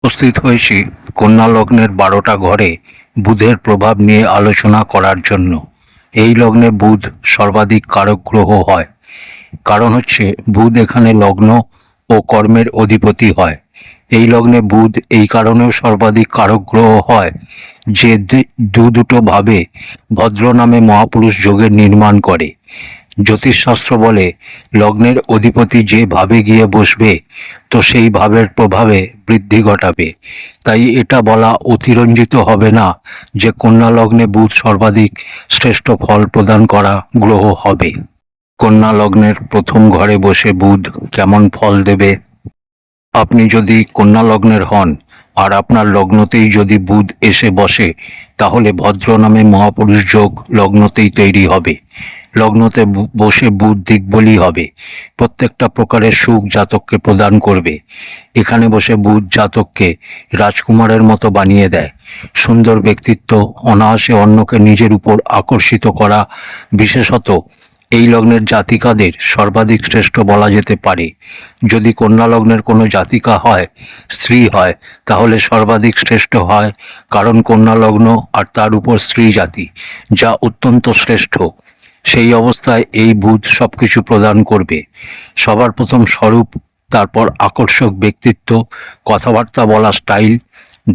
উপস্থিত হয়েছি কন্যা লগ্নের 12টা ঘরে বুধের প্রভাব নিয়ে আলোচনা করার জন্য। এই লগ্নে বুধ সর্বাধিক কারক গ্রহ হয়। কারণ হচ্ছে বুধ এখানে লগ্ন ও কর্মের অধিপতি হয়। এই লগ্নে বুধ এই কারণেও সর্বাধিক কারক গ্রহ হয় যে দুটো ভাবে ভদ্র নামে মহাপুরুষ যোগের নির্মাণ করে। জ্যোতিষশাস্ত্র বলে লগ্নের অধিপতি যে ভাবে গিয়ে বসবে তো সেই ভাবের প্রভাবে বৃদ্ধি ঘটাবে। তাই এটা বলা অতিরঞ্জিত হবে না যে কন্যা লগ্নে বুধ সর্বাধিক শ্রেষ্ঠ ফল প্রদান করা গ্রহ হবে। কন্যা লগ্নের প্রথম ঘরে বসে বুধ কেমন ফল দেবে? আপনি যদি কন্যা লগ্নের হন আর আপনার লগ্নতেই যদি বুধ এসে বসে, তাহলে ভদ্র নামে মহাপুরুষ যোগ লগ্নতেই তৈরি হবে। লগ্নতে বসে বুধ দিকবলই হবে, প্রত্যেকটা প্রকারের সুখ জাতককে প্রদান করবে। এখানে বসে বুধ জাতককে রাজকুমারের মতো বানিয়ে দেয়। সুন্দর ব্যক্তিত্ব, অনায়াসে অন্যকে নিজের উপর আকর্ষিত করা, বিশেষত এই লগ্নের জাতিকাদের সর্বাধিক শ্রেষ্ঠ বলা যেতে পারে। যদি কন্যা লগ্নের কোনো জাতিকা হয়, স্ত্রী হয়, তাহলে সর্বাধিক শ্রেষ্ঠ হয়, কারণ কন্যা লগ্ন আর তার উপর স্ত্রী জাতি, যা অত্যন্ত শ্রেষ্ঠ। সেই অবস্থায় এই বুধ সবকিছু প্রদান করবে। সবার প্রথম স্বরূপ, তারপর আকর্ষক ব্যক্তিত্ব, কথাবার্তা বলা স্টাইল,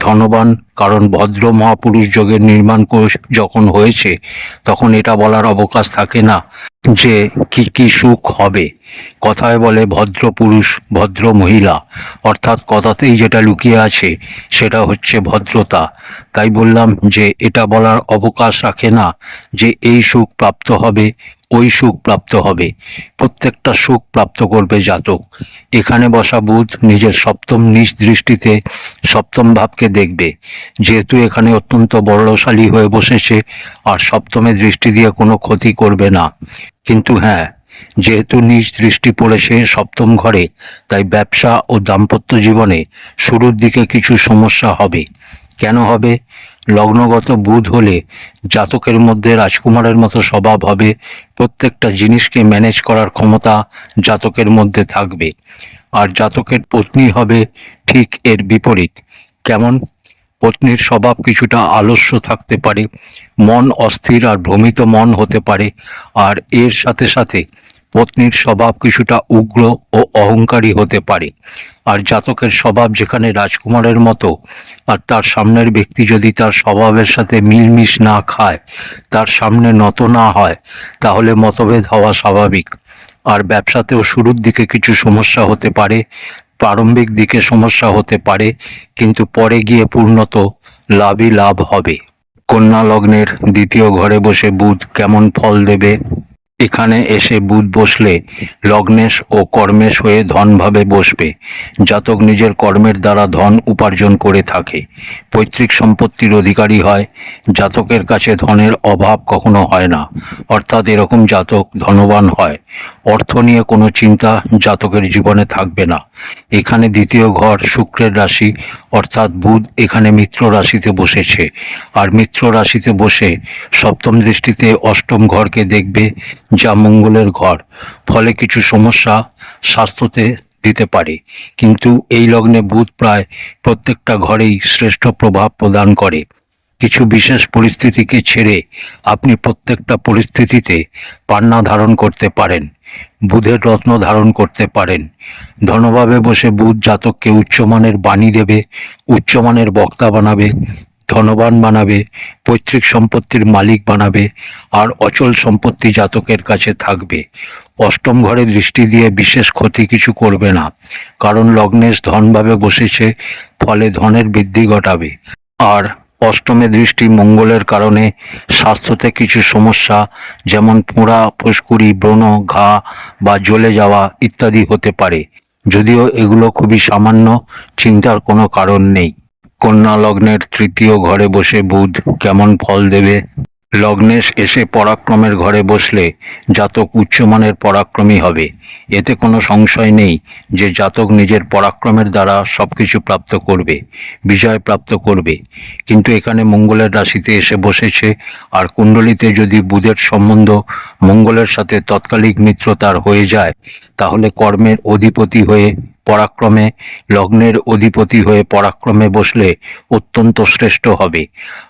ধনবান, কারণ ভদ্র মহাপুরুষ যোগের নির্মাণ যখন হয়েছে তখন এটা বলার অবকাশ থাকে না যে কি কি সুখ হবে। কথায় বলে ভদ্র পুরুষ ভদ্র মহিলা, অর্থাৎ কথাতেই যেটা লুকিয়ে আছে সেটা হচ্ছে ভদ্রতা। তাই বললাম যে এটা বলার অবকাশ রাখে না যে এই সুখ প্রাপ্ত হবে, ওই সুখ প্রাপ্ত হবে। প্রত্যেকটা সুখ প্রাপ্ত করবে জাতক। এখানে বসা বুধ নিজের সপ্তম নিজ দৃষ্টিতে সপ্তম ভাবকে দেখবে। যেহেতু এখানে অত্যন্ত বলশালী হয়ে বসেছে আর সপ্তমে দৃষ্টি দিয়ে কোনো ক্ষতি করবে না। কিন্তু হ্যাঁ, যেহেতু নিজ দৃষ্টি পড়েছে সপ্তম ঘরে, তাই ব্যবসা ও দাম্পত্য জীবনে শুরুর দিকে কিছু সমস্যা হবে। কেন হবে? লগ্নগত বুধ হলে জাতকের মধ্যে রাজকুমারের মতো স্বভাব হবে। প্রত্যেকটা জিনিসকে ম্যানেজ করার ক্ষমতা জাতকের মধ্যে থাকবে। আর জাতকের পত্নী হবে ঠিক এর বিপরীত। কেমন? পত্নীর স্বভাব কিছুটা আলস্য থাকতে পারে, মন অস্থির আর ভ্রমিত মন হতে পারে। আর এর সাথে সাথে পত্নীর স্বভাব কিছুটা উগ্র ও অহংকারী হতে পারে। আর জাতকের স্বভাব যেখানে রাজকুমারের মতো, আর তার সামনের ব্যক্তি যদি তার স্বভাবের সাথে মিলমিশ না খায়, তার সামনে নত না হয়, তাহলে মতভেদ হওয়া স্বাভাবিক। আর ব্যবসাতেও শুরুর দিকে কিছু সমস্যা হতে পারে, প্রারম্ভিক দিকে সমস্যা হতে পারে, কিন্তু পরে গিয়ে পূর্ণত লাভই লাভ হবে। কন্যা লগ্নের দ্বিতীয় ঘরে বসে বুধ কেমন ফল দেবে? এখানে এসে বুধ বসলে লগ্নেশ ও কর্মেশ হয়ে ধনভাবে বসবে। জাতক নিজের কর্মের দ্বারা ধন উপার্জন করে থাকে, পৈতৃক সম্পত্তির অধিকারী হয়। জাতকের কাছে ধনের অভাব কখনো হয় না, অর্থাৎ এরকম জাতক ধনবান হয়। অর্থ নিয়ে কোনো চিন্তা জাতকের জীবনে থাকবে না। এখানে দ্বিতীয় ঘর শুক্রের রাশি, অর্থাৎ বুধ এখানে মিত্র রাশিতে বসেছে। আর মিত্র রাশিতে বসে সপ্তম দৃষ্টিতে অষ্টম ঘরকে দেখবে, যা মঙ্গলের ঘর। ফলে কিছু সমস্যা স্বাস্থ্যতে দিতে পারে। কিন্তু এই লগ্নে বুধ প্রায় প্রত্যেকটা ঘরেই শ্রেষ্ঠ প্রভাব প্রদান করে। কিছু বিশেষ পরিস্থিতিকে ছেড়ে আপনি প্রত্যেকটা পরিস্থিতিতে পান্না ধারণ করতে পারেন, বুধের রত্ন ধারণ করতে পারেন। ধনভাবে বসে বুধ জাতককে উচ্চমানের বাণী দেবে, উচ্চমানের বক্তা বানাবে, ধনবান বানাবে, পৈতৃক সম্পত্তির মালিক বানাবে। আর অচল সম্পত্তি জাতকের কাছে থাকবে। অষ্টম ঘরে দৃষ্টি দিয়ে বিশেষ ক্ষতি কিছু করবে না, কারণ লগ্নেশ ধনভাবে বসেছে, ফলে ধনের বৃদ্ধি ঘটাবে। আর অষ্টমে দৃষ্টি মঙ্গলের কারণে স্বাস্থ্যতে কিছু সমস্যা, যেমন ফোঁড়া, ফুসকুড়ি, ব্রণ, ঘা বা জ্বলে যাওয়া ইত্যাদি হতে পারে। যদিও এগুলো খুবই সামান্য, চিন্তার কোনো কারণ নেই। কন্যা লগ্নের তৃতীয় ঘরে বসে বুধ কেমন ফল দেবে? লগ্নেশ এসে পরাক্রমের ঘরে বসলে জাতক উচ্চমানের পরাক্রমী হবে। এতে কোনো সংশয় নেই যে জাতক নিজের পরাক্রমের দ্বারা সবকিছু প্রাপ্ত করবে, বিজয় প্রাপ্ত করবে। কিন্তু এখানে মঙ্গলের রাশিতে এসে বসেছে, আর কুণ্ডলিতে যদি বুধের সম্বন্ধ মঙ্গলের সাথে তৎকালিক মিত্রতার হয়ে যায়, তাহলে কর্মের অধিপতি হয়ে পরাক্রমে লগ্নের অধিপতি হয়ে পরাক্রমে বসলে অত্যন্ত শ্রেষ্ঠ হবে।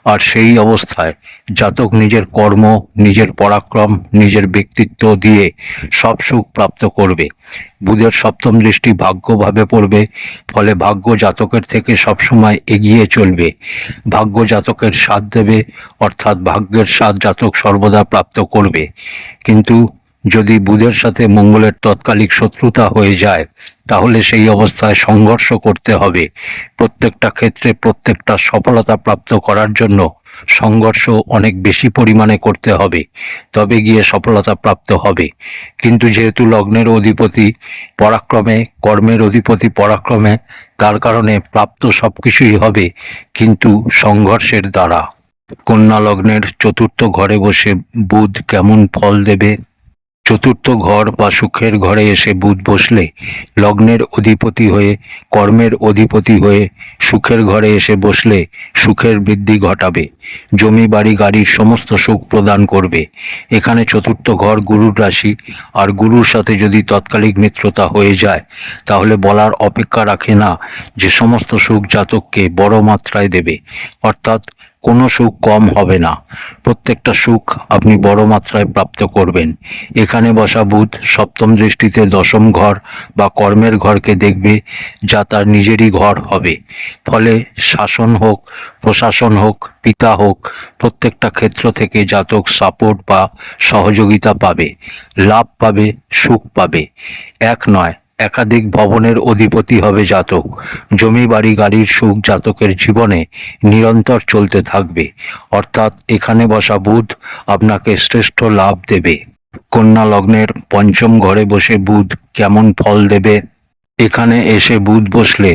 আর সেই অবস্থায় জাতক নিজের কর্ম, নিজের পরাক্রম, নিজের ব্যক্তিত্ব দিয়ে সব সুখ প্রাপ্ত করবে। বুধের সপ্তম দৃষ্টি ভাগ্যভাবে পড়বে, ফলে ভাগ্য জাতকের থেকে সবসময় এগিয়ে চলবে। ভাগ্য জাতকের সাথ দেবে, অর্থাৎ ভাগ্যের সাথ জাতক সর্বদা প্রাপ্ত করবে। কিন্তু যদি বুধের সাথে মঙ্গলের তৎকালিক শত্রুতা হয়ে যায়, তাহলে সেই অবস্থায় সংঘর্ষ করতে হবে। প্রত্যেকটা ক্ষেত্রে প্রত্যেকটা সফলতা প্রাপ্ত করার জন্য সংঘর্ষ অনেক বেশি পরিমাণে করতে হবে, তবে গিয়ে সফলতা প্রাপ্ত হবে। কিন্তু যেহেতু লগ্নের অধিপতি পরাক্রমে, কর্মের অধিপতি পরাক্রমে, তার কারণে প্রাপ্ত সবকিছুই হবে, কিন্তু সংঘর্ষের দ্বারা। কন্যা লগ্নের চতুর্থ ঘরে বসে বুধ কেমন ফল দেবে? চতুর্থ ঘর বা সুখের ঘরে এসে বুধ বসলে লগ্নের অধিপতি হয়ে, কর্মের অধিপতি হয়ে সুখের ঘরে এসে বসলে সুখের বৃদ্ধি ঘটাবে। জমি, বাড়ি, গাড়ির সমস্ত সুখ প্রদান করবে। এখানে চতুর্থ ঘর গুরুর রাশি, আর গুরুর সাথে যদি তৎকালিক মিত্রতা হয়ে যায়, তাহলে বলার অপেক্ষা রাখে না যে সমস্ত সুখ জাতককে বড় মাত্রায় দেবে। অর্থাৎ কোনো সুখ কম হবে না, প্রত্যেকটা সুখ আপনি বড় মাত্রায় প্রাপ্ত করবেন। এখানে বসা বুধ সপ্তম দৃষ্টিতে দশম ঘর বা কর্মের ঘরকে দেখবে, যা তার নিজেরই ঘর হবে। ফলে শাসন হোক, প্রশাসন হোক, পিতা হোক, প্রত্যেকটা ক্ষেত্র থেকে জাতক সাপোর্ট বা সহযোগিতা পাবে, লাভ পাবে, সুখ পাবে। এক নয়, একাধিক ভবনের অধিপতি হবে জাতক। জমি, বাড়ি, গাড়ির সুখ জাতকের জীবনে নিরন্তর চলতে থাকবে। অর্থাৎ এখানে বসা বুধ আপনাকে শ্রেষ্ঠ লাভ দেবে। কন্যা লগ্নের পঞ্চম ঘরে বসে বুধ কেমন ফল দেবে? এখানে এসে বুধ বসলে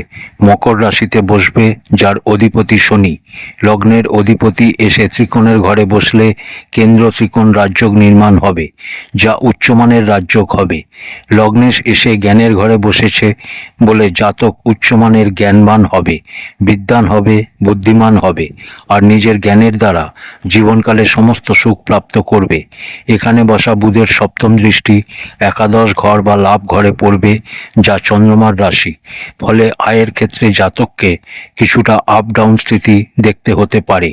মকর রাশিতে বসবে, যার অধিপতি শনি। লগ্নের অধিপতি এসে ত্রিকোণের ঘরে বসলে কেন্দ্র ত্রিকোণ রাজযোগ নির্মাণ হবে, যা উচ্চমানের রাজযোগ হবে। লগ্নেশ এসে জ্ঞানের ঘরে বসেছে বলে জাতক উচ্চমানের জ্ঞানবান হবে, বিদ্বান হবে, বুদ্ধিমান হবে, আর নিজের জ্ঞানের দ্বারা জীবনকালে সমস্ত সুখ প্রাপ্ত করবে। এখানে বসা বুধের সপ্তম দৃষ্টি একাদশ ঘর বা লাভ ঘরে পড়বে, যা চন্দ্রমার রাশি। ফলে আয়ের ক্ষেত্রে জাতককে কিছুটা আপ ডাউন স্থিতি দেখতে হতে পারে।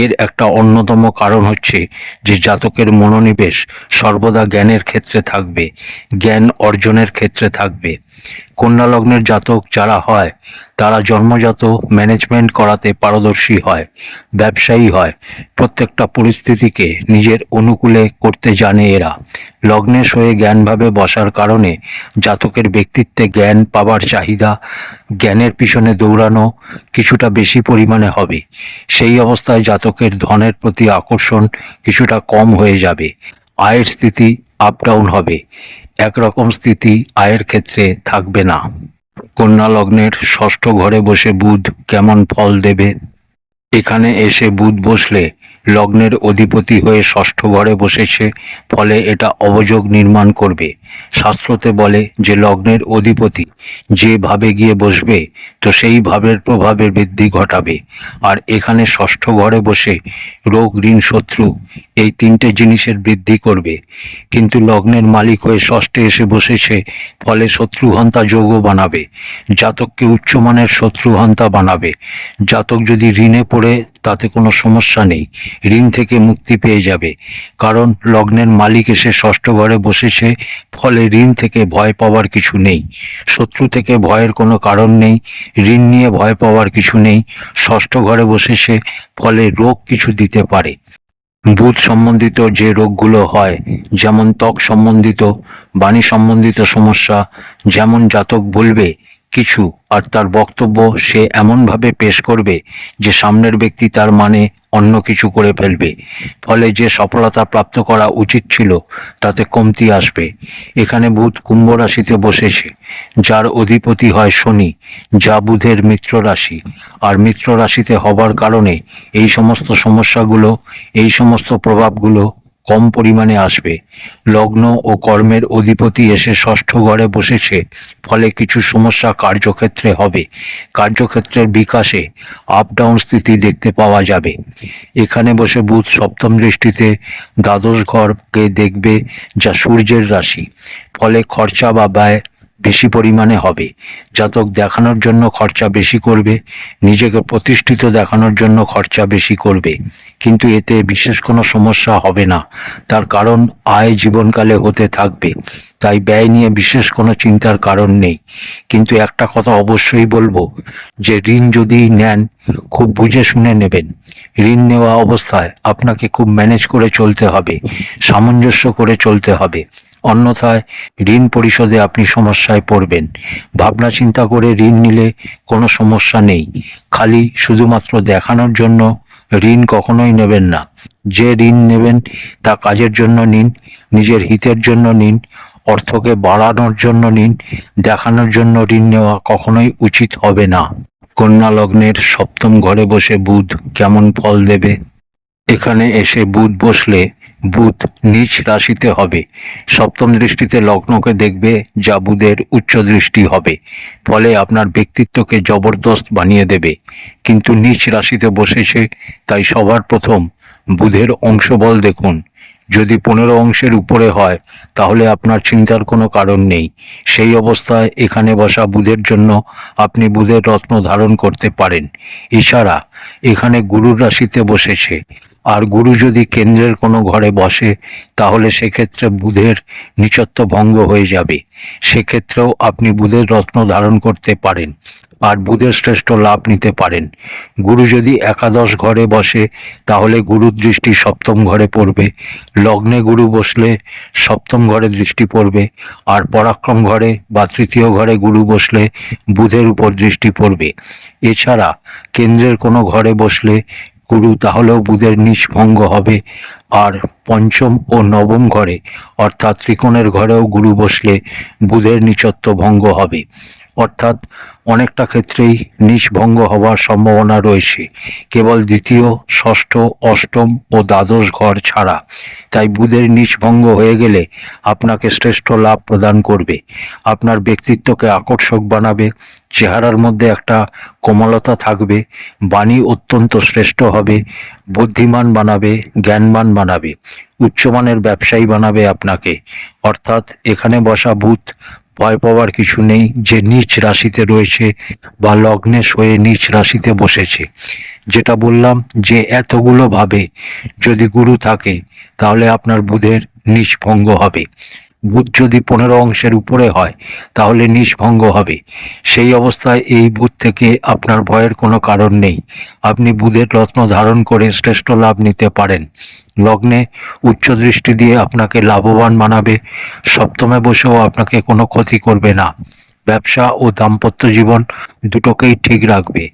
এর একটা অন্যতম কারণ হচ্ছে যে জাতকের মনোনিবেশ সর্বদা জ্ঞানের ক্ষেত্রে থাকবে, জ্ঞান অর্জনের ক্ষেত্রে থাকবে। কন্যা লগ্নের জাতক যারা হয়, তারা জন্মজাত ম্যানেজমেন্ট করাতে পারদর্শী হয়, ব্যবসায়ী হয়, প্রত্যেকটা পরিস্থিতিকে নিজের অনুকূলে করতে জানে এরা। লগ্নেশ হয়ে জ্ঞানভাবে বসার কারণে জাতকের ব্যক্তিত্বে জ্ঞান পাবার চাহিদা, জ্ঞানের পিছনে দৌড়ানো কিছুটা বেশি পরিমাণে হবে। সেই অবস্থায় জাতকের ধনের প্রতি আকর্ষণ কিছুটা কম হয়ে যাবে। আয়ের স্থিতি আপ ডাউন হবে, একরকম স্থিতি আয়ের ক্ষেত্রে থাকবে না। কন্যা লগ্নের ষষ্ঠ ঘরে বসে বুধ কেমন ফল দেবে? এখানে এসে বুধ বসলে লগ্নের অধিপতি হয়ে ষষ্ঠ ঘরে বসেছে, ফলে এটা অবযোগ নির্মাণ করবে। শাস্ত্রতে বলে যে লগ্নের অধিপতি যে ভাবে গিয়ে বসবে, তো সেই ভাবের প্রভাবের বৃদ্ধি ঘটাবে। আর এখানে ষষ্ঠ ঘরে বসে রোগ, ঋণ, শত্রু এই তিনটে জিনিসের বৃদ্ধি করবে। কিন্তু লগ্নের মালিক হয়ে ষষ্ঠে এসে বসেছে, ফলে শত্রুহন্তা যোগও বানাবে, জাতককে উচ্চমানের শত্রুহন্তা বানাবে। জাতক যদি ঋণে পড়ে, তাতে কোনো সমস্যা নেই, ঋণ থেকে মুক্তি পেয়ে যাবে। কারণ লগ্নের মালিক এসে ষষ্ঠ ঘরে বসেছে, ফলে ঋণ থেকে ভয় পাওয়ার কিছু নেই, শত্রু থেকে ভয়ের কোনো কারণ নেই, ঋণ নিয়ে ভয় পাওয়ার কিছু নেই। ষষ্ঠ ঘরে বসেছে, ফলে রোগ কিছু দিতে পারে। বুধ সম্বন্ধিত যে রোগগুলো হয়, যেমন ত্বক সম্বন্ধিত, বাণী সম্বন্ধিত সমস্যা, যেমন জাতক বলবে কিছু আর তার বক্তব্য সে এমনভাবে পেশ করবে যে সামনের ব্যক্তি তার মানে অন্য কিছু করে ফেলবে। ফলে যে সফলতা প্রাপ্ত করা উচিত ছিল তাতে কমতি আসবে। এখানে বুধ কুম্ভ রাশিতে বসেছে, যার অধিপতি হয় শনি, যা বুধের মিত্র রাশি। আর মিত্র রাশিতে হবার কারণে এই সমস্ত সমস্যাগুলো, এই সমস্ত প্রভাবগুলো কম পরিমাণে আসবে। লগ্ন ও কর্মের অধিপতি এসে ষষ্ঠ ঘরে বসেছে, ফলে কিছু সমস্যা কার্যক্ষেত্রে হবে, কার্যক্ষেত্রের বিকাশে আপ ডাউন স্থিতি দেখতে পাওয়া যাবে। এখানে বসে বুধ সপ্তম দৃষ্টিতে দ্বাদশ ঘরকে দেখবে, যা সূর্যের রাশি। ফলে খরচা বা ব্যয় বেশি পরিমাণে হবে। জাতক দেখানোর জন্য খরচা বেশি করবে, নিজেকে প্রতিষ্ঠিত দেখানোর জন্য খরচা বেশি করবে, কিন্তু এতে বিশেষ কোনো সমস্যা হবে না। তার কারণ আয় জীবনকালে হতে থাকবে, তাই ব্যয় নিয়ে বিশেষ কোনো চিন্তার কারণ নেই। কিন্তু একটা কথা অবশ্যই বলবো, যে ঋণ যদি নেন খুব বুঝে শুনে নেবেন। ঋণ নেওয়া অবস্থায় আপনাকে খুব ম্যানেজ করে চলতে হবে, সামঞ্জস্য করে চলতে হবে, অন্যথায় ঋণ পরিশোধে আপনি সমস্যায় পড়বেন। ভাবনা চিন্তা করে ঋণ নিলে কোনো সমস্যা নেই, খালি শুধুমাত্র দেখানোর জন্য ঋণ কখনোই নেবেন না। যে ঋণ নেবেন তা কাজের জন্য নিন, নিজের হিতের জন্য নিন, অর্থকে বাড়ানোর জন্য নিন। দেখানোর জন্য ঋণ নেওয়া কখনোই উচিত হবে না। কন্যা লগ্নের সপ্তম ঘরে বসে বুধ কেমন ফল দেবে? এখানে এসে বুধ বসলে বুধ নিচ রাশিতে হবে, সপ্তম দৃষ্টিতে লগ্নকে দেখবে, যা বুধের উচ্চ দৃষ্টি হবে। ফলে আপনার ব্যক্তিত্বকে জবরদস্ত বানিয়ে দেবে, কিন্তু নিচ রাশিতে বসেছে, তাই সবার প্রথম বুধের অংশবল দেখুন। যদি 15 অংশের উপরে হয় তাহলে আপনার চিন্তার কোনো কারণ নেই। সেই অবস্থায় এখানে বসা বুধের জন্য আপনি বুধের রত্ন ধারণ করতে পারেন। এছাড়া এখানে গুরুর রাশিতে বসেছে, আর গুরু যদি কেন্দ্রের কোনো ঘরে বসে তাহলে সেক্ষেত্রে বুধের নীচত্ব ভঙ্গ হয়ে যাবে। সেক্ষেত্রেও আপনি বুধের রত্ন ধারণ করতে পারেন আর বুধের শ্রেষ্ঠ লাভ নিতে পারেন। গুরু যদি একাদশ ঘরে বসে তাহলে গুরুর দৃষ্টি সপ্তম ঘরে পড়বে, লগ্নে গুরু বসলে সপ্তম ঘরে দৃষ্টি পড়বে, আর পরাক্রম ঘরে বা তৃতীয় ঘরে গুরু বসলে বুধের উপর দৃষ্টি পড়বে। এছাড়া কেন্দ্রের কোনো ঘরে বসলে গুরু তাহলেও বুধের নীচ ভঙ্গ হবে, আর পঞ্চম ও নবম ঘরে অর্থাৎ ত্রিকোণের ঘরেও গুরু বসলে বুধের নীচত্ব ভঙ্গ হবে। অর্থাৎ অনেকটা ক্ষেত্রেই নীচ ভঙ্গ হওয়ার সম্ভাবনা রয়েছে, কেবল দ্বিতীয়, ষষ্ঠ, অষ্টম ও দ্বাদশ ঘর ছাড়া। তাই বুধের নীচ ভঙ্গ হয়ে গেলে আপনাকে শ্রেষ্ঠ লাভ প্রদান করবে, আপনার ব্যক্তিত্বকে আকর্ষক বানাবে, চেহারার মধ্যে একটা কোমলতা থাকবে, বাণী অত্যন্ত শ্রেষ্ঠ হবে, বুদ্ধিমান বানাবে, জ্ঞানবান বানাবে, উচ্চমানের ব্যবসায়ী বানাবে আপনাকে। অর্থাৎ এখানে বসা বুধ ভয় পাওয়ার কিছু নেই যে নীচ রাশিতে রয়েছে বা লগ্নে হয়ে নীচ রাশিতে বসেছে। যেটা বললাম যে এতগুলো ভাবে যদি গুরু থাকে তাহলে আপনার বুধের নীচ ভঙ্গ হবে। বুধ যদি 15 অংশের উপরে হয় তাহলে নীচ ভঙ্গ হবে। সেই অবস্থায় এই বুধ থেকে আপনার ভয়ের কোনো কারণ নেই, আপনি বুধের রত্ন ধারণ করে শ্রেষ্ঠ লাভ নিতে পারেন। লগ্নে উচ্চ দৃষ্টি দিয়ে আপনাকে লাভবান বানাবে, সপ্তমে বসেও আপনাকে কোনো ক্ষতি করবে না, ব্যবসা ও দাম্পত্য জীবন দুটোকেই ঠিক রাখবে।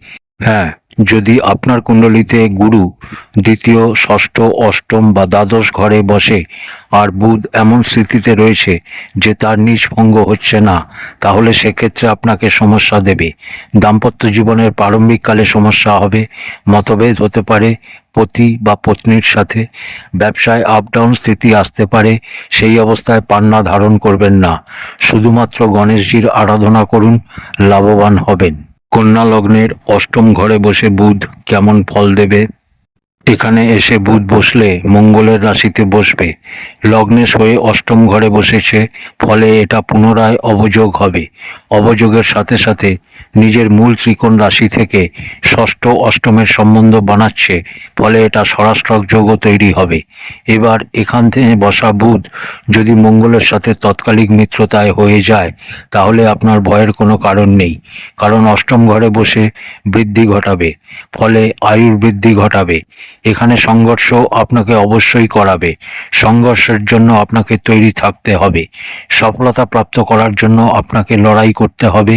হ্যাঁ, যদি আপনার কুণ্ডলিতে গুরু দ্বিতীয়, ষষ্ঠ, অষ্টম বা দ্বাদশ ঘরে বসে আর বুধ এমন স্থিতিতে রয়েছে যে তার নীচ ভঙ্গ হচ্ছে না, তাহলে সেক্ষেত্রে আপনাকে সমস্যা দেবে। দাম্পত্য জীবনের প্রারম্ভিককালে সমস্যা হবে, মতভেদ হতে পারে পতি বা পত্নীর সাথে, ব্যবসায় আপ ডাউন স্থিতি আসতে পারে। সেই অবস্থায় পান্না ধারণ করবেন না, শুধুমাত্র গণেশজির আরাধনা করুন, লাভবান হবেন। কন্যা লগ্নের অষ্টম ঘরে বসে বুধ কেমন ফল দেবে? এখানে এসে বুধ বসলে মঙ্গলের রাশিতে বসবে, লগ্নে হয়ে অষ্টম ঘরে বসেছে, ফলে এটা পুনরায় অবযোগ হবে। অবযোগের সাথে সাথে নিজের মূল ত্রিকোণ রাশি থেকে ষষ্ঠ অষ্টমের সম্বন্ধ বানাচ্ছে, ফলে এটা স্বরাষ্ট্রক যোগও তৈরি হবে। এবার এখান থেকে বসা বুধ যদি মঙ্গলের সাথে তৎকালিক মিত্রতায় হয়ে যায় তাহলে আপনার ভয়ের কোনো কারণ নেই, কারণ অষ্টম ঘরে বসে বৃদ্ধি ঘটাবে, ফলে আয়ুর বৃদ্ধি ঘটাবে। এখানে সংঘর্ষ আপনাকে অবশ্যই করাবে, সংঘর্ষের জন্য আপনাকে তৈরি থাকতে হবে। সফলতা প্রাপ্ত করার জন্য আপনাকে লড়াই করতে হবে,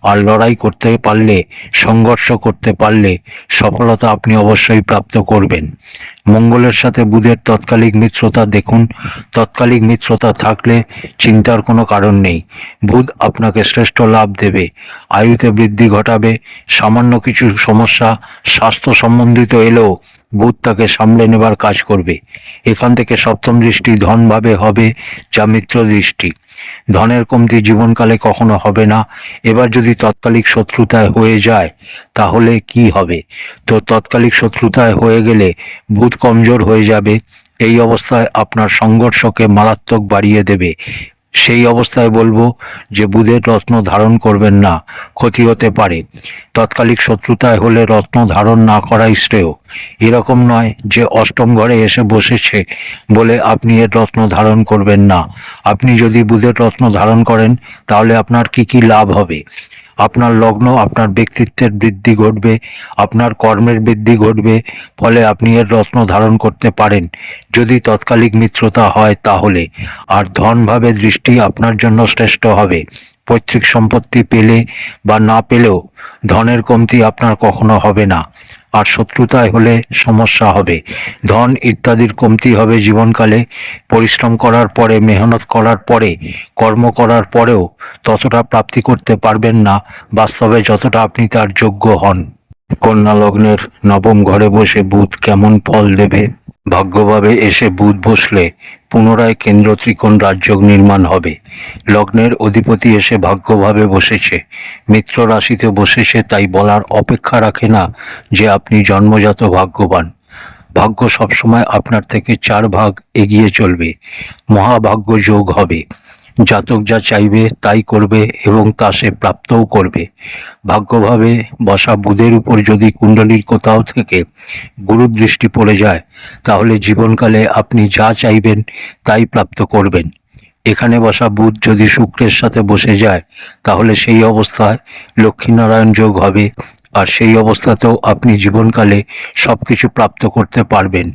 আর লড়াই করতে পারলে, সংঘর্ষ করতে পারলে সফলতা আপনি অবশ্যই প্রাপ্ত করবেন। মঙ্গলের সাথে বুধের তৎকালিক মিত্রতা দেখুন, তৎকালিক মিত্রতা থাকলে চিন্তার কোনো কারণ নেই। বুধ আপনাকে শ্রেষ্ঠ লাভ দেবে, আয়ুতে বৃদ্ধি ঘটাবে। সামান্য কিছু সমস্যা স্বাস্থ্য সম্বন্ধিত এলেও বুধ তাকে সামলে নেবার কাজ করবে। এখান থেকে সপ্তম দৃষ্টি ধনভাবে হবে, যা মিত্র দৃষ্টি। ধনের কমতি জীবনকালে কখনো হবে না। এবার যদি তৎকালিক শত্রুতায় হয়ে যায় তাহলে কি হবে? তো তৎকালিক শত্রুতায় হয়ে গেলে বুধ কমজোর হয়ে যাবে। এই অবস্থায় আপনার সংঘর্ষকে মারাত্মক বাড়িয়ে দেবে। সেই অবস্থায় বলবো যে বুধের রত্ন ধারণ করবেন না, ক্ষতি হতে পারে। তৎকালিক শত্রুতায় হলে রত্ন ধারণ না করাই শ্রেয়। এরকম নয় যে অষ্টম ঘরে এসে বসেছে বলে আপনি এর রত্ন ধারণ করবেন না। আপনি যদি বুধের রত্ন ধারণ করেন তাহলে আপনার কি কি লাভ হবে? আপনার লগ্ন, আপনার ব্যক্তিত্বের বৃদ্ধি ঘটবে, আপনার কর্মের বৃদ্ধি ঘটবে, ফলে আপনি এর রত্ন ধারণ করতে পারেন যদি তৎকালিক মিত্রতা হয় তাহলে। আর ধনভাবে দৃষ্টি আপনার জন্য শ্রেষ্ঠ হবে। পৈতৃক সম্পত্তি পেলে বা না পেলেও ধনের কমতি আপনার কখনো হবে না। আর শত্রুতায় হলে সমস্যা হবে, ধন ইত্যাদির কমতি হবে জীবনকালে। পরিশ্রম করার পরে, মেহনত করার পরে, কর্ম করার পরেও ততটা প্রাপ্তি করতে পারবেন না বাস্তবে যতটা আপনি তার যোগ্য হন। কন্যা লগ্নের নবম ঘরে বসে বুধ কেমন ফল দেবে? ভাগ্যভাবে এসে বুধ বসলে পুনরায় কেন্দ্র ত্রিকোণ রাজযোগ নির্মাণ হবে। লগ্নের অধিপতি এসে ভাগ্যভাবে বসেছে, মিত্র রাশিতে বসেছে, তাই বলার অপেক্ষা রাখে না যে আপনি জন্মজাত ভাগ্যবান। ভাগ্য সবসময় আপনার থেকে 4 ভাগ এগিয়ে চলবে। মহাভাগ্য যোগ হবে। জাতক যা চাইবে তাই করবে এবং তা সে প্রাপ্তও করবে। ভাগ্যভাবে বসা বুধের উপর যদি কুণ্ডলীর কোথাও থেকে গুরু দৃষ্টি পড়ে যায় তাহলে জীবনকালে আপনি যা চাইবেন তাই প্রাপ্ত করবেন। এখানে বসা বুধ যদি শুক্রের সাথে বসে যায় তাহলে সেই অবস্থায় লক্ষ্মীনারায়ণ যোগ হবে, আর সেই অবস্থাতেও আপনি জীবনকালে সবকিছু প্রাপ্ত করতে পারবেন।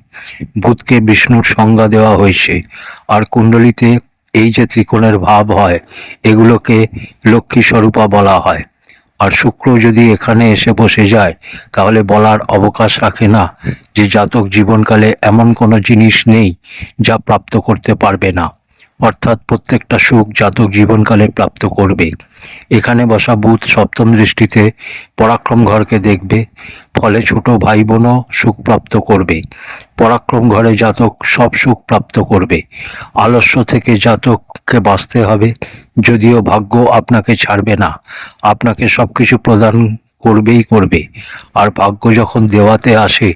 বুধকে বিষ্ণুর সংজ্ঞা দেওয়া হয়েছে, আর কুণ্ডলিতে এই যে ত্রিকোণের ভাব হয় এগুলোকে লক্ষ্মী স্বরূপা বলা হয়। আর শুক্র যদি এখানে এসে বসে যায় তাহলে বলার অবকাশ রাখে না যে জাতক জীবনকালে এমন কোনো জিনিস নেই যা প্রাপ্ত করতে পারবে না। অর্থাৎ প্রত্যেকটা সুখ জাতক জীবনকালে প্রাপ্ত করবে। এখানে বসা বুধ সপ্তম দৃষ্টিতে পরাক্রম ঘরকে দেখবে, ফলে ছোট ভাই বোনও সুখ প্রাপ্ত করবে। পরাক্রম ঘরে জাতক সব সুখ প্রাপ্ত করবে। আলস্য থেকে জাতককে বাঁচতে হবে, যদিও ভাগ্য আপনাকে ছাড়বে না, আপনাকে সবকিছু প্রদান করবেই করবে। আর ভাগ্য যখন দেওয়াতে আসে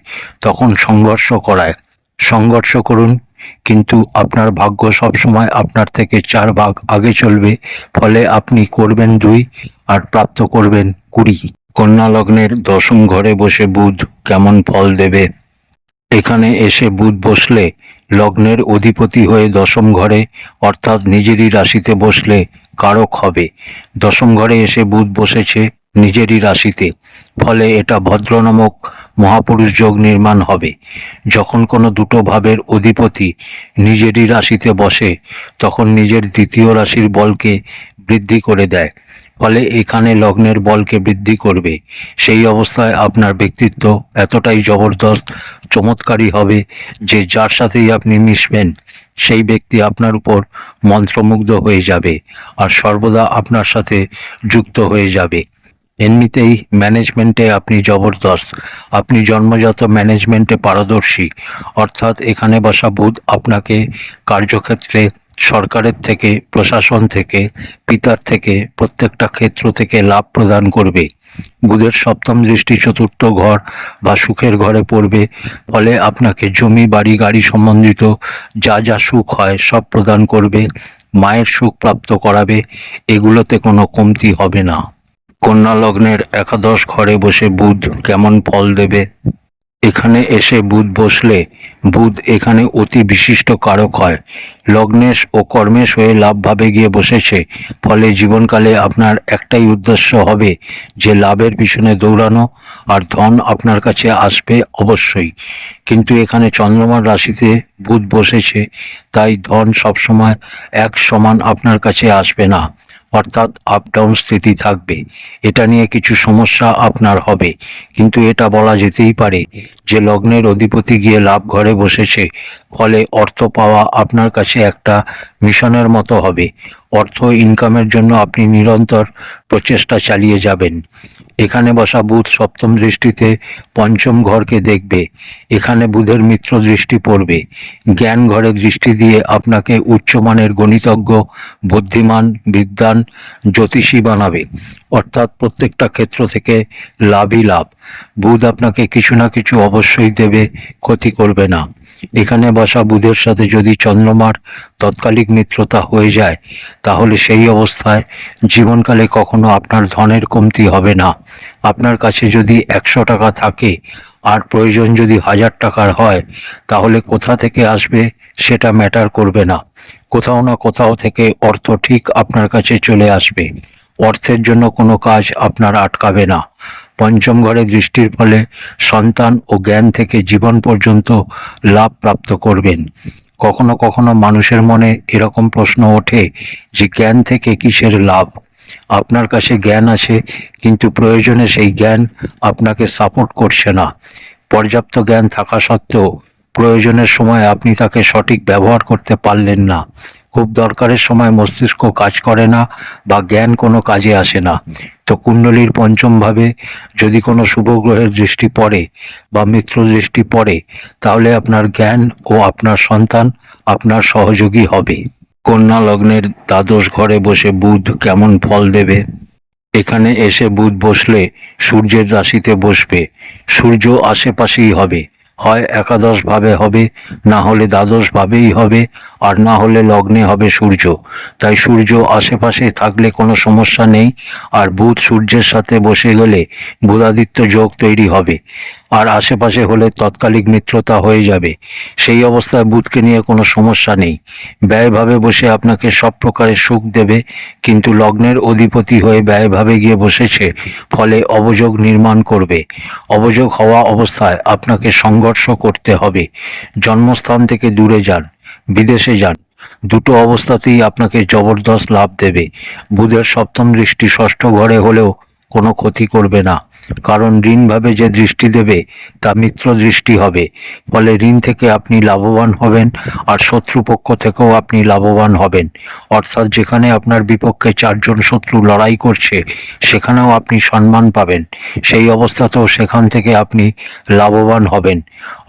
তখন সংঘর্ষ করায়। সংঘর্ষ করুন, কিন্তু আপনার ভাগ্য সবসময় আপনার থেকে 4 ভাগ আগে চলবে, ফলে আপনি করবেন 2 আর প্রাপ্ত করবেন 20। কন্যা লগ্নের দশম ঘরে বসে বুধ কেমন ফল দেবে? এখানে এসে বুধ বসলে লগ্নের অধিপতি হয়ে দশম ঘরে অর্থাৎ নিজেরই রাশিতে বসলে কারক হবে। দশম ঘরে এসে বুধ বসেছে নিজেরই রাশিতে, ফলে এটা ভদ্র নামক মহাপুরুষ যোগ নির্মাণ হবে। যখন কোনো দুটো ভাবের অধিপতি নিজেরই রাশিতে বসে তখন নিজের দ্বিতীয় রাশির বলকে বৃদ্ধি করে দেয়, ফলে এখানে লগ্নের বলকে বৃদ্ধি করবে। সেই অবস্থায় আপনার ব্যক্তিত্ব এতটাই জবরদস্ত, চমৎকারী হবে যে যার সাথেই আপনি মিশবেন সেই ব্যক্তি আপনার উপর মন্ত্রমুগ্ধ হয়ে যাবে আর সর্বদা আপনার সাথে যুক্ত হয়ে যাবে। এমনিতেই ম্যানেজমেন্টে আপনি জবরদস্ত, আপনি জন্মজাত ম্যানেজমেন্টে পারদর্শী। অর্থাৎ এখানে বসা বুধ আপনাকে কার্যক্ষেত্রে সরকারের থেকে, প্রশাসন থেকে, পিতার থেকে, প্রত্যেকটা ক্ষেত্র থেকে লাভ প্রদান করবে। বুধের সপ্তম দৃষ্টি চতুর্থ ঘর বা সুখের ঘরে পড়বে, ফলে আপনাকে জমি, বাড়ি, গাড়ি সম্বন্ধিত যা যা সুখ হয় সব প্রদান করবে। মায়ের সুখ প্রাপ্ত করাবে, এগুলোতে কোনো কমতি হবে না। কন্যা লগ্নের একাদশ ঘরে বসে বুধ কেমন ফল দেবে? এখানে এসে বুধ বসলে বুধ এখানে অতি বিশিষ্ট কারক হয়। লগ্নেশ ও কর্মেশ হয়ে লাভভাবে গিয়ে বসেছে, ফলে জীবনকালে আপনার একটাই উদ্দেশ্য হবে যে লাভের পিছনে দৌড়ানো, আর ধন আপনার কাছে আসবে অবশ্যই। কিন্তু এখানে চন্দ্রমার রাশিতে বুধ বসেছে, তাই ধন সবসময় এক সমান আপনার কাছে আসবে না, অর্থাৎ আপ ডাউন স্থিতি থাকবে। এটা নিয়ে কিছু সমস্যা আপনার হবে, কিন্তু এটা বলা যেতেই পারে যে লগ্নের অধিপতি গিয়ে লাভ ঘরে বসেছে, ফলে অর্থ পাওয়া আপনার কাছে একটা মিশনের মতো হবে। অর্থ ইনকামের জন্য আপনি নিরন্তর প্রচেষ্টা চালিয়ে যাবেন। এখানে বসা বুধ সপ্তম দৃষ্টিতে পঞ্চম ঘরকে দেখবে। এখানে বুধের মিত্র দৃষ্টি পড়বে। জ্ঞান ঘরে দৃষ্টি দিয়ে আপনাকে উচ্চমানের গণিতজ্ঞ, বুদ্ধিমান, বিদ্বান, জ্যোতিষী বানাবে। অর্থাৎ প্রত্যেকটা ক্ষেত্র থেকে লাভই লাভ। বুধ আপনাকে কিছু না কিছু অবশ্যই দেবে, ক্ষতি করবে না। এখানে বসা বুধের সাথে যদি চন্দ্রমার তৎকালিক মিত্রতা হয়ে যায়, তাহলে সেই অবস্থায় জীবনকালে কখনো আপনার ধনের কমতি হবে না। আপনার কাছে যদি 100 টাকা থাকে আর প্রয়োজন যদি 1000 টাকার হয়, তাহলে কোথা থেকে আসবে সেটা ম্যাটার করবে না। কোথাও না কোথাও থেকে অর্থ ঠিক আপনার কাছে চলে আসবে। অর্থের জন্য কোনো কাজ আপনার আটকাবে না। পঞ্চম ঘরে দৃষ্টির ফলে সন্তান ও জ্ঞান থেকে জীবন পর্যন্ত লাভ প্রাপ্ত করবেন। কখনো কখনো মানুষের মনে এরকম প্রশ্ন ওঠে যে জ্ঞান থেকে কিসের লাভ? আপনার কাছে জ্ঞান আছে, কিন্তু প্রয়োজনে সেই জ্ঞান আপনাকে সাপোর্ট করছে না। পর্যাপ্ত জ্ঞান থাকা সত্ত্বেও প্রয়োজনের সময় আপনি তাকে সঠিক ব্যবহার করতে পারলেন না। খুব দরকারের সময় মস্তিষ্ক কাজ করে না বা জ্ঞান কোনো কাজে আসে না। তো কুণ্ডলীর পঞ্চম ভাবে যদি কোনো শুভ গ্রহের দৃষ্টি পড়ে বা মিত্র দৃষ্টি পড়ে, তাহলে আপনার জ্ঞান ও আপনার সন্তান আপনার সহযোগী হবে। কন্যা লগ্নের দ্বাদশ ঘরে বসে বুধ কেমন ফল দেবে? এখানে এসে বুধ বসলে সূর্যের রাশিতে বসবে। সূর্য আশেপাশেই হবে, হয় একাদশ ভাবে হবে, না হলে দ্বাদশ ভাবেই হবে, আর না হলে লগ্নে হবে সূর্য। তাই সূর্য আশেপাশে থাকলে কোনো সমস্যা নেই। আর বুধ সূর্যের সাথে বসে গেলে বুধাদিত্য যোগ তৈরি হবে। আর আশেপাশে হলে তৎকালিক মিত্রতা হয়ে যাবে। সেই অবস্থায় বুধকে নিয়ে কোনো সমস্যা নেই। ব্যয়ভাবে বসে আপনাকে সব প্রকারের সুখ দেবে, কিন্তু লগ্নের অধিপতি হয়ে ব্যয়ভাবে গিয়ে বসেছে, ফলে অবযোগ নির্মাণ করবে। অবযোগ হওয়া অবস্থায় আপনাকে সংঘর্ষ করতে হবে। জন্মস্থান থেকে দূরে যান, বিদেশে যান, দুটো অবস্থাতেই আপনাকে জবরদস্ত লাভ দেবে। বুধের সপ্তম দৃষ্টি ষষ্ঠ ঘরে হলেও কোনো ক্ষতি করবে না, কারণ ঋণভাবে যে দৃষ্টি দেবে তা মিত্র দৃষ্টি হবে। ফলে ঋণ থেকে আপনি লাভবান হবেন, আর শত্রুপক্ষ থেকেও আপনি লাভবান হবেন। অর্থাৎ যেখানে আপনার বিপক্ষে 4 জন শত্রু লড়াই করছে, সেখানেও আপনি সম্মান পাবেন। সেই অবস্থাতেও সেখান থেকে আপনি লাভবান হবেন।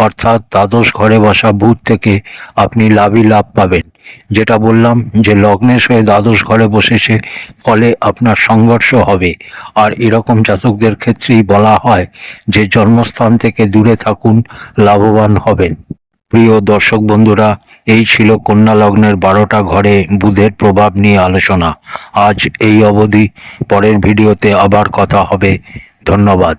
অর্থাৎ দ্বাদশ ঘরে বসা বুধ থেকে আপনি লাভই লাভ পাবেন। যেটা বললাম যে লগ্নেশ হয়ে দ্বাদশ ঘরে বসেছে, ফলে আপনার সংঘর্ষ হবে। আর এরকম জাতকদের ক্ষেত্রেই বলা হয় যে জন্মস্থান থেকে দূরে থাকুন, লাভবান হবেন। প্রিয় দর্শক বন্ধুরা, এই ছিল কন্যা লগ্নের 12টা ঘরে বুধের প্রভাব নিয়ে আলোচনা। আজ এই অবধি। পরের ভিডিওতে আবার কথা হবে। ধন্যবাদ।